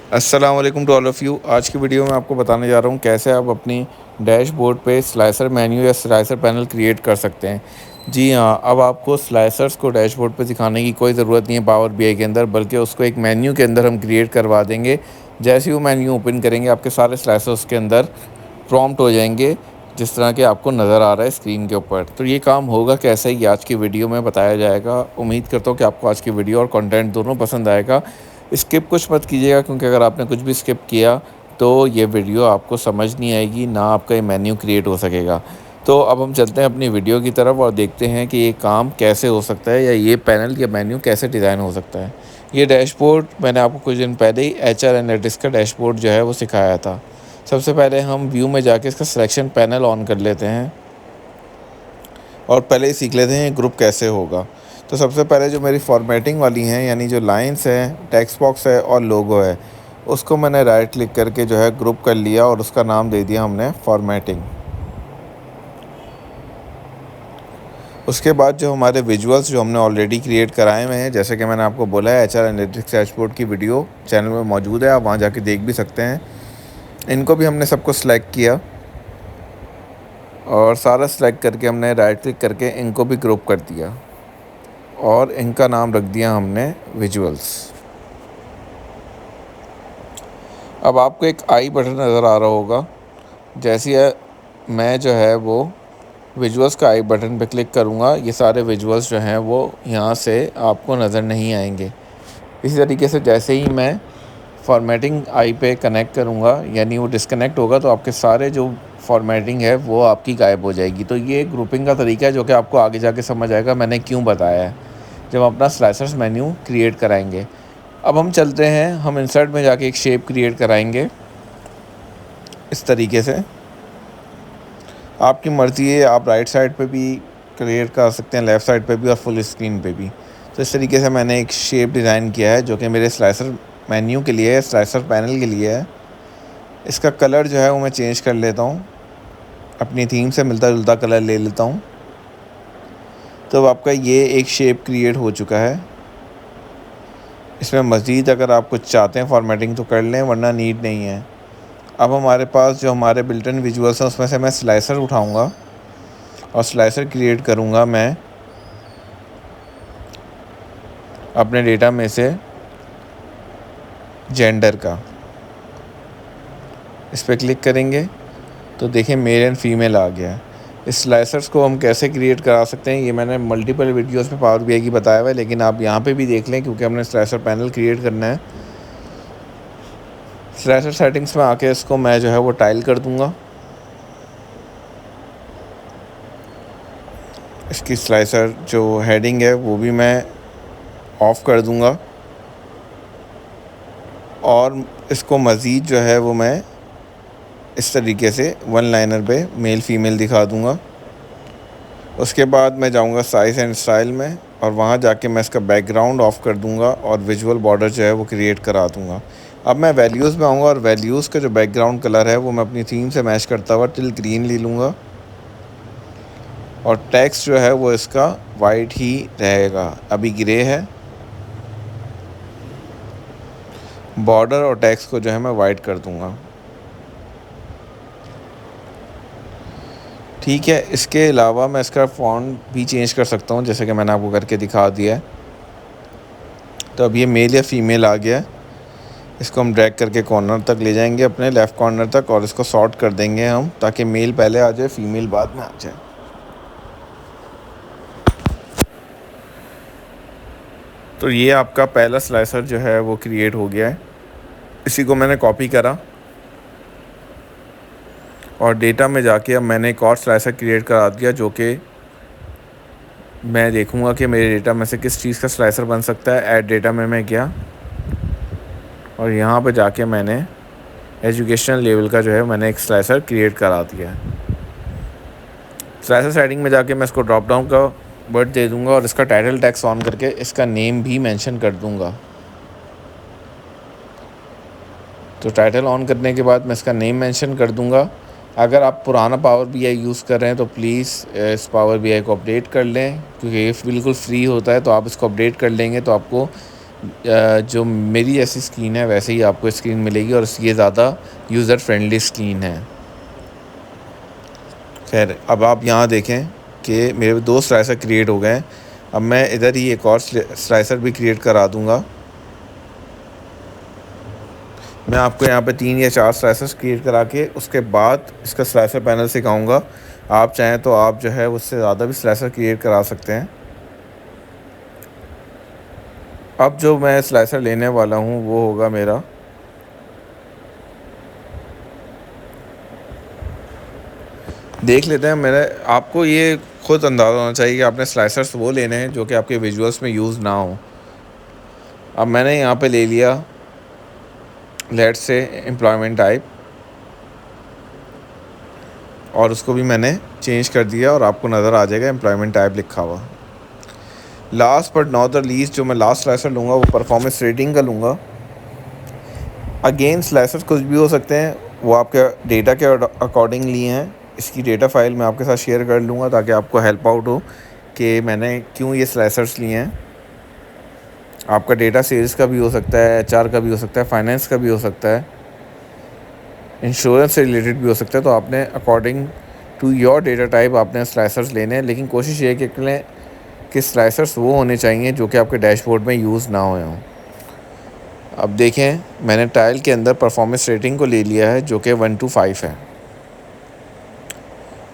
अस्सलाम वालेकुम to all of you. आज की वीडियो में आपको बताने जा रहा हूँ कैसे आप अपनी डैशबोर्ड पे स्लाइसर मेन्यू या स्लाइसर पैनल क्रिएट कर सकते हैं। जी हाँ, अब आपको स्लाइसर्स को डैशबोर्ड पे दिखाने की कोई ज़रूरत नहीं है पावर बीआई के अंदर, बल्कि उसको एक मेन्यू के अंदर हम क्रिएट करवा देंगे। जैसे ही वो मेन्यू ओपन करेंगे, आपके सारे स्लाइसर्स के अंदर प्रॉम्प्ट हो जाएंगे, जिस तरह के आपको नज़र आ रहा है स्क्रीन के ऊपर। तो ये काम होगा कैसे, ये आज की वीडियो में बताया जाएगा। उम्मीद करता हूँ कि आपको आज की वीडियो और कंटेंट दोनों पसंद आएगा। स्किप कुछ मत कीजिएगा, क्योंकि अगर आपने कुछ भी स्किप किया तो ये वीडियो आपको समझ नहीं आएगी, ना आपका ये मेन्यू क्रिएट हो सकेगा। तो अब हम चलते हैं अपनी वीडियो की तरफ और देखते हैं कि ये काम कैसे हो सकता है, या ये पैनल या मेन्यू कैसे डिज़ाइन हो सकता है। ये डैशबोर्ड मैंने आपको कुछ दिन पहले ही एचआर एनालिटिक्स का डैशबोर्ड जो है वो सिखाया था। सबसे पहले हम व्यू में जाके इसका सिलेक्शन पैनल ऑन कर लेते हैं और पहले ही सीख लेते हैं ग्रुप कैसे होगा। तो सबसे पहले जो मेरी फॉर्मेटिंग वाली हैं, यानी जो लाइंस हैं, टेक्स्ट बॉक्स है और लोगो है, उसको मैंने राइट क्लिक करके जो है ग्रुप कर लिया और उसका नाम दे दिया हमने फॉर्मेटिंग। उसके बाद जो हमारे विजुअल्स जो हमने ऑलरेडी क्रिएट कराए हुए हैं, जैसे कि मैंने आपको बोला है एचआर एनालिटिक्स डैशबोर्ड की वीडियो चैनल में मौजूद है, आप वहाँ जाके देख भी सकते हैं। इनको भी हमने सबको सिलेक्ट किया और सारा सिलेक्ट करके हमने राइट क्लिक करके इनको भी ग्रुप कर दिया और इनका नाम रख दिया हमने विजुअल्स। अब आपको एक आई बटन नज़र आ रहा होगा। जैसे ही मैं जो है वो विजुअल्स का आई बटन पे क्लिक करूँगा, ये सारे विजुअल्स जो हैं वो यहाँ से आपको नज़र नहीं आएंगे। इसी तरीके से जैसे ही मैं फॉर्मेटिंग आई पे कनेक्ट करूँगा, यानी वो डिस्कनेक्ट होगा, तो आपके सारे जो फॉर्मेटिंग है वो आपकी गायब हो जाएगी। तो ये ग्रुपिंग का तरीका है जो कि आपको आगे जाके समझ आएगा मैंने क्यों बताया है, जब हम अपना स्लाइसर्स मेन्यू क्रिएट कराएंगे। अब हम चलते हैं, हम इंसर्ट में जाके एक शेप क्रिएट कराएंगे इस तरीके से। आपकी मर्ज़ी है, आप राइट साइड पे भी क्रिएट कर सकते हैं, लेफ़्ट साइड पे भी और फुल स्क्रीन पे भी। तो इस तरीके से मैंने एक शेप डिज़ाइन किया है जो कि मेरे स्लाइसर मेन्यू के लिए है, स्लाइसर पैनल के लिए है। इसका कलर जो है वो मैं चेंज कर लेता हूँ, अपनी थीम से मिलता जुलता कलर ले लेता हूँ। तो अब आपका ये एक शेप क्रिएट हो चुका है। इसमें मज़ीद अगर आप कुछ चाहते हैं फॉर्मेटिंग तो कर लें, वरना नीड नहीं है। अब हमारे पास जो हमारे बिल्ट इन विजुअल्स हैं उसमें से मैं स्लाइसर उठाऊँगा और स्लाइसर क्रिएट करूँगा मैं अपने डेटा में से जेंडर का। इस पर क्लिक करेंगे तो देखिए मेल एंड फीमेल आ गया है। इस स्लाइसर्स को हम कैसे क्रिएट करा सकते हैं, ये मैंने मल्टीपल वीडियोस में पावर बीआई की बताया हुआ है, लेकिन आप यहाँ पे भी देख लें, क्योंकि हमने स्लाइसर पैनल क्रिएट करना है। स्लाइसर सेटिंग्स में आके इसको मैं जो है वो टाइल कर दूँगा। इसकी स्लाइसर जो हेडिंग है वो भी मैं ऑफ़ कर दूँगा और इसको मज़ीद जो है वो मैं इस तरीके से वन लाइनर पे मेल फीमेल दिखा दूँगा। उसके बाद मैं जाऊँगा साइज़ एंड स्टाइल में और वहाँ जाके मैं इसका बैकग्राउंड ऑफ़ कर दूँगा और विजुअल बॉर्डर जो है वो क्रिएट करा दूँगा। अब मैं वैल्यूज़ में आऊँगा और वैल्यूज़ का जो बैकग्राउंड कलर है वो मैं अपनी थीम से मैच करता हुआ टिल ग्रीन ले लूँगा और टेक्स्ट जो है वो इसका वाइट ही रहेगा, अभी ग्रे है। बॉर्डर और टेक्स्ट को जो है मैं वाइट कर दूँगा। ठीक है, इसके अलावा मैं इसका फ़ॉन्ट भी चेंज कर सकता हूँ, जैसे कि मैंने आपको करके दिखा दिया है। तो अब ये मेल या फीमेल आ गया है। इसको हम ड्रैग करके कॉर्नर तक ले जाएंगे, अपने लेफ़्ट कॉर्नर तक, और इसको सॉर्ट कर देंगे हम, ताकि मेल पहले आ जाए फीमेल बाद में आ जाए। तो ये आपका पहला स्लाइसर जो है वो क्रिएट हो गया है। इसी को मैंने कॉपी करा और डेटा में जाके अब मैंने एक और स्लाइसर क्रिएट करा दिया, जो कि मैं देखूंगा कि मेरे डेटा में से किस चीज़ का स्लाइसर बन सकता है। ऐड डेटा में मैं गया और यहाँ पे जाके मैंने एजुकेशनल लेवल का जो है मैंने एक स्लाइसर क्रिएट करा दिया है। स्लाइसर सेटिंग में जाके मैं इसको ड्रॉप डाउन का वर्ड दे दूँगा और इसका टाइटल टैक्स ऑन करके इसका नेम भी मेंशन कर दूँगा। तो टाइटल ऑन करने के बाद मैं इसका नेम मेंशन कर दूँगा। अगर आप पुराना पावर बीआई यूज़ कर रहे हैं तो प्लीज़ इस पावर बीआई को अपडेट कर लें, क्योंकि ये बिल्कुल फ्री होता है। तो आप इसको अपडेट कर लेंगे तो आपको जो मेरी जैसी स्क्रीन है वैसे ही आपको स्क्रीन मिलेगी और ये ज़्यादा यूज़र फ्रेंडली स्क्रीन है। खैर, अब आप यहाँ देखें कि मेरे 2 स्लाइसर क्रिएट हो गए हैं। अब मैं इधर ही एक और स्लाइसर भी क्रिएट करा दूँगा। मैं आपको यहाँ पे 3 या 4 स्लाइसर्स क्रिएट करा के उसके बाद इसका स्लाइसर पैनल सिखाऊँगा। आप चाहें तो आप जो है उससे ज़्यादा भी स्लाइसर क्रिएट करा सकते हैं। अब जो मैं स्लाइसर लेने वाला हूँ वो होगा मेरा देख लेते हैं। मेरे आपको ये खुद अंदाज़ा होना चाहिए कि आपने स्लाइसर्स वो लेने हैं जो कि आपके विजुअल्स में यूज़ ना हो। अब मैंने यहाँ पे ले लिया लेट्स से एम्प्लॉयमेंट टाइप और उसको भी मैंने चेंज कर दिया और आपको नज़र आ जाएगा एम्प्लॉयमेंट टाइप लिखा हुआ। Last but not the least जो मैं लास्ट स्लाइसर लूँगा वो परफॉर्मेंस रेटिंग का लूँगा। अगेन स्लाइसर्स कुछ भी हो सकते हैं, वो आपके डेटा के अकॉर्डिंग लिए हैं। इसकी डेटा फाइल मैं आपके साथ शेयर कर लूँगा ताकि आपको हेल्प आउट हो कि मैंने क्यों ये स्लाइसर्स लिए हैं। आपका डेटा सेल्स का भी हो सकता है, एचआर का भी हो सकता है, फाइनेंस का भी हो सकता है, इंश्योरेंस से रिलेटेड भी हो सकता है। तो आपने according to your data type आपने स्लाइसर्स लेने हैं, लेकिन कोशिश ये है कि स्लाइसर्स वो होने चाहिए जो कि आपके डैशबोर्ड में यूज़ ना हुए हों। अब देखें, मैंने टाइल के अंदर परफॉर्मेंस रेटिंग को ले लिया है जो कि 1 to 5 है।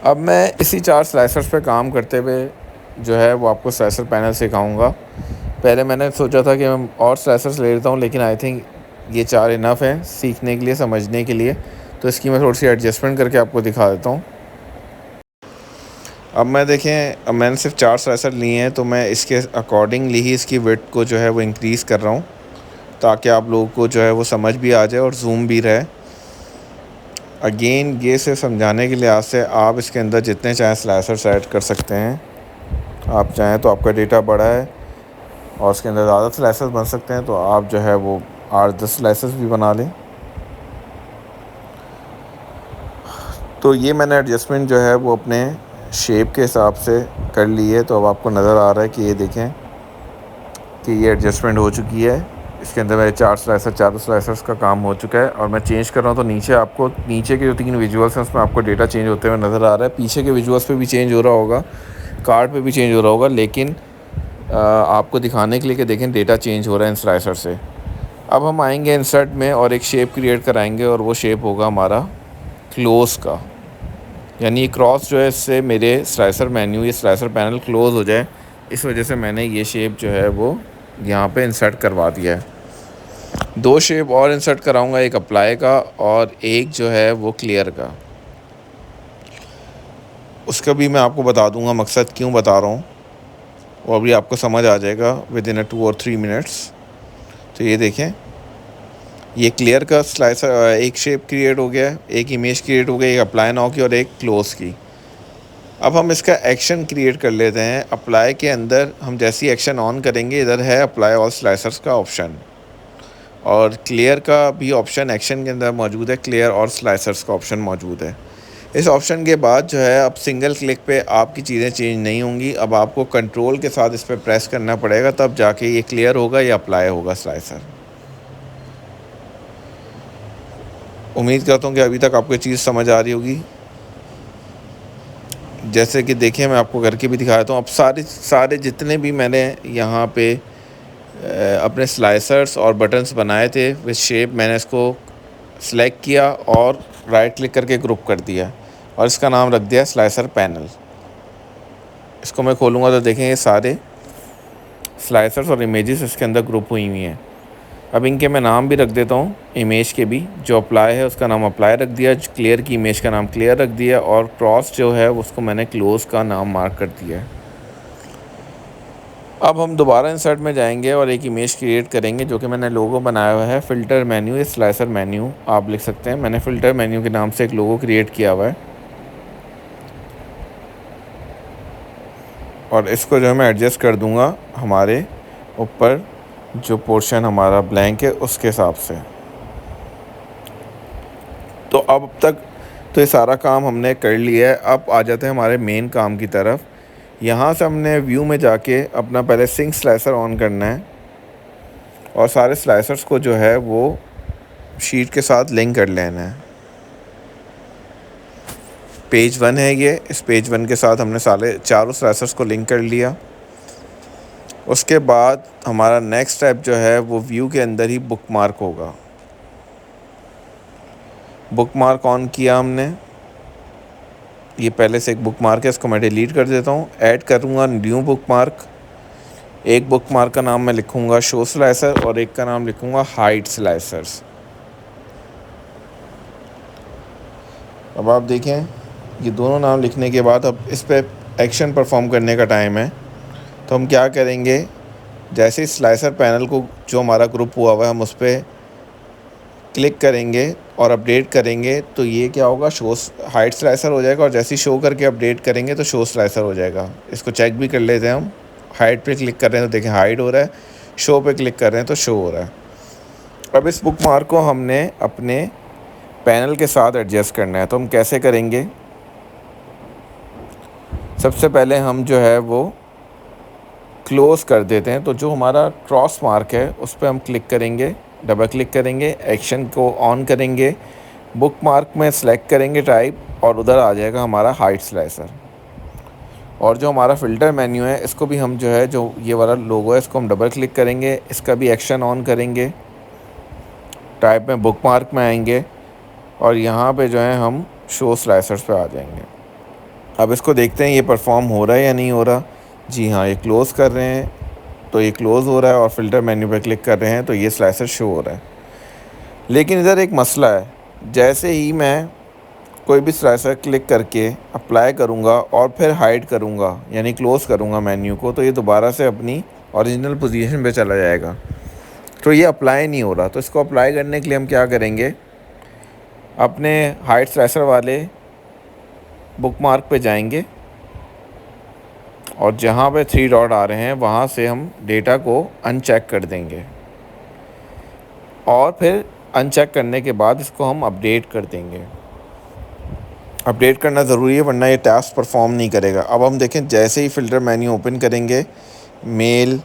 अब मैं इसी 4 स्लाइसर्स पे काम करते हुए जो है वो आपको स्लाइसर पैनल सिखाऊंगा। पहले मैंने सोचा था कि मैं और स्लाइसर्स ले लेता हूँ, लेकिन आई थिंक ये 4 इनफ हैं सीखने के लिए, समझने के लिए। तो इसकी मैं थोड़ी सी एडजस्टमेंट करके आपको दिखा देता हूँ। अब मैंने सिर्फ 4 स्लाइसर लिए हैं, तो मैं इसके अकॉर्डिंगली ही इसकी विड्थ को जो है वो इंक्रीज़ कर रहा हूँ ताकि आप लोगों को जो है वो समझ भी आ जाए और जूम भी रहे। अगेन ये सिर्फ समझाने के लिहाज से आप इसके अंदर जितने चाहें स्लाइसर्स ऐड कर सकते हैं। आप चाहें तो आपका डेटा बड़ा है और उसके अंदर ज़्यादा स्लाइसर्स बन सकते हैं, तो आप जो है वो 8-10 स्लाइसर्स भी बना लें। तो ये मैंने एडजस्टमेंट जो है वो अपने शेप के हिसाब से कर ली है। तो अब आपको नज़र आ रहा है कि ये देखें कि ये एडजस्टमेंट हो चुकी है। इसके अंदर मेरे 4 स्लाइसर, चारों स्लाइसर्स का काम हो चुका है और मैं चेंज कर रहा हूँ। तो नीचे के जो 3 विजुअल्स हैं उसमें आपको डेटा चेंज होते हुए नज़र आ रहा है। पीछे के विजुअल्स पे भी चेंज हो रहा होगा, कार्ड पे भी चेंज हो रहा होगा, लेकिन आपको दिखाने के लिए कि देखें डेटा चेंज हो रहा है इन स्लाइसर से। अब हम आएंगे इंसर्ट में और एक शेप क्रिएट कराएंगे और वो शेप होगा हमारा क्लोज़ का, यानी क्रॉस जो है इससे मेरे स्लाइसर मेन्यू या स्लाइसर पैनल क्लोज़ हो जाए। इस वजह से मैंने ये शेप जो है वो यहाँ पे इंसर्ट करवा दिया है। 2 शेप और इंसर्ट कराऊंगा, एक अप्लाई का और एक जो है वो क्लियर का। उसका भी मैं आपको बता दूंगा मकसद क्यों बता रहा हूँ, वो अभी आपको समझ आ जाएगा विद इन 2 और 3 मिनट्स। तो ये देखें, ये क्लियर का स्लाइसर एक शेप क्रिएट हो गया है, एक इमेज क्रिएट हो गई, एक अप्लाई नाउ की और एक क्लोज की। अब हम इसका एक्शन क्रिएट कर लेते हैं। अप्लाई के अंदर हम जैसी एक्शन ऑन करेंगे, इधर है अप्लाई ऑल स्लाइसर्स का ऑप्शन और क्लियर का भी ऑप्शन एक्शन के अंदर मौजूद है, क्लियर और स्लाइसर्स का ऑप्शन मौजूद है। इस ऑप्शन के बाद जो है अब सिंगल क्लिक पे आपकी चीज़ें चेंज नहीं होंगी। अब आपको कंट्रोल के साथ इस पर प्रेस करना पड़ेगा, तब जाके ये क्लियर होगा या अप्लाई होगा स्लाइसर। उम्मीद करता हूँ कि अभी तक आपको चीज़ समझ आ रही होगी। जैसे कि देखिए, मैं आपको करके भी दिखा देता हूँ। अब सारे जितने भी मैंने यहाँ पे अपने स्लाइसर्स और बटन्स बनाए थे विद शेप, मैंने इसको सिलेक्ट किया और राइट क्लिक करके ग्रुप कर दिया और इसका नाम रख दिया स्लाइसर पैनल। इसको मैं खोलूँगा तो देखें ये सारे स्लाइसर्स और इमेजेस इसके अंदर ग्रुप हुई हुई हैं। अब इनके मैं नाम भी रख देता हूँ, इमेज के भी। जो अप्लाई है उसका नाम अप्लाई रख दिया, जो क्लियर की इमेज का नाम क्लियर रख दिया और क्रॉस जो है उसको मैंने क्लोज का नाम मार्क कर दिया है। अब हम दोबारा इंसर्ट में जाएंगे और एक इमेज क्रिएट करेंगे जो कि मैंने लोगो बनाया हुआ है, फ़िल्टर मेन्यू या स्लाइसर मेन्यू आप लिख सकते हैं। मैंने फ़िल्टर मेन्यू के नाम से एक लोगो क्रिएट किया हुआ है और इसको जो है मैं एडजस्ट कर दूंगा हमारे ऊपर जो पोर्शन हमारा ब्लैंक है उसके हिसाब से। तो अब तक तो ये सारा काम हमने कर लिया है। अब आ जाते हैं हमारे मेन काम की तरफ। यहाँ से हमने व्यू में जाके अपना पहले सिंक स्लाइसर ऑन करना है। और सारे स्लाइसर्स को जो है वो शीट के साथ लिंक कर लेना है। पेज 1 है ये, इस पेज 1 के साथ हमने सारे चारों स्लाइसर्स को लिंक कर लिया। उसके बाद हमारा नेक्स्ट स्टेप जो है वो व्यू के अंदर ही बुकमार्क होगा। बुकमार्क ऑन किया हमने, ये पहले से एक बुकमार्क है, इसको मैं डिलीट कर देता हूँ। ऐड करूँगा न्यू बुकमार्क। एक बुकमार्क का नाम मैं लिखूँगा शो स्लाइसर और एक का नाम लिखूँगा हाइड स्लाइसर्स। अब आप देखें, ये दोनों नाम लिखने के बाद अब इस पर एक्शन परफॉर्म करने का टाइम है। तो हम क्या करेंगे, जैसे ही स्लाइसर पैनल को जो हमारा ग्रुप हुआ हुआ है हम उस पर क्लिक करेंगे और अपडेट करेंगे तो ये क्या होगा, शो हाइड स्लाइसर हो जाएगा। और जैसे ही शो करके अपडेट करेंगे तो शो स्लाइसर हो जाएगा। इसको चेक भी कर लेते हैं हम। हाइड पे क्लिक कर रहे हैं तो देखें हाइड हो रहा है, शो पे क्लिक कर रहे हैं तो शो हो रहा है। अब इस बुकमार्क को हमने अपने पैनल के साथ एडजस्ट करना है। तो हम कैसे करेंगे, सबसे पहले हम जो है वो क्लोज़ कर देते हैं। तो जो हमारा क्रॉस मार्क है उस पर हम क्लिक करेंगे, डबल क्लिक करेंगे, एक्शन को ऑन करेंगे, बुक मार्क में सेलेक्ट करेंगे टाइप और उधर आ जाएगा हमारा हाइड स्लाइसर। और जो हमारा फ़िल्टर मेन्यू है इसको भी हम जो है, जो ये वाला लोगो है इसको हम डबल क्लिक करेंगे, इसका भी एक्शन ऑन करेंगे, टाइप में बुक मार्क में आएंगे और यहाँ पे जो है हम शो स्लाइसर्स पे आ जाएंगे। अब इसको देखते हैं ये परफॉर्म हो रहा है या नहीं हो रहा। जी हाँ, ये क्लोज़ कर रहे हैं तो ये क्लोज़ हो रहा है और फ़िल्टर मेन्यू पर क्लिक कर रहे हैं तो ये स्लाइसर शो हो रहा है। लेकिन इधर एक मसला है, जैसे ही मैं कोई भी स्लाइसर क्लिक करके अप्लाई करूँगा और फिर हाइड करूँगा यानी क्लोज़ करूँगा मेन्यू को, तो ये दोबारा से अपनी ओरिजिनल पोजीशन पे चला जाएगा। तो ये अप्लाई नहीं हो रहा। तो इसको अप्लाई करने के लिए हम क्या करेंगे, अपने हाइड स्लाइसर वाले बुकमार्क पे जाएंगे और जहाँ पे 3 डॉट आ रहे हैं वहाँ से हम डेटा को अनचेक कर देंगे और फिर अनचेक करने के बाद इसको हम अपडेट कर देंगे। अपडेट करना ज़रूरी है वरना ये टास्क परफॉर्म नहीं करेगा। अब हम देखें, जैसे ही फ़िल्टर मेन्यू ओपन करेंगे, मेल,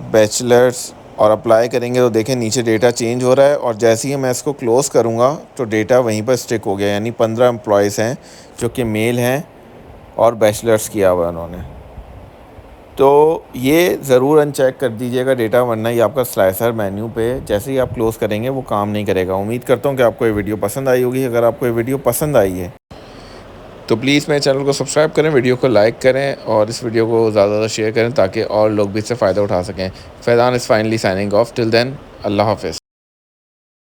बैचलर्स और अप्लाई करेंगे तो देखें नीचे डेटा चेंज हो रहा है। और जैसे ही मैं इसको क्लोज़ करूँगा तो डेटा वहीं पर स्टिक हो गया, यानी 15 एम्प्लॉयज़ हैं जो कि मेल हैं और बैचलर्स किया हुआ उन्होंने। तो ये ज़रूर अनचेक कर दीजिएगा डेटा, वरना ये आपका स्लाइसर मेन्यू पे जैसे ही आप क्लोज़ करेंगे वो काम नहीं करेगा। उम्मीद करता हूँ कि आपको ये वीडियो पसंद आई होगी। अगर आपको ये वीडियो पसंद आई है तो प्लीज़ मेरे चैनल को सब्सक्राइब करें, वीडियो को लाइक करें और इस वीडियो को ज़्यादा शेयर करें ताकि और लोग भी इससे फ़ायदा उठा सकें। Faizan is finally signing off. Till then, अल्लाह हाफ़िज़।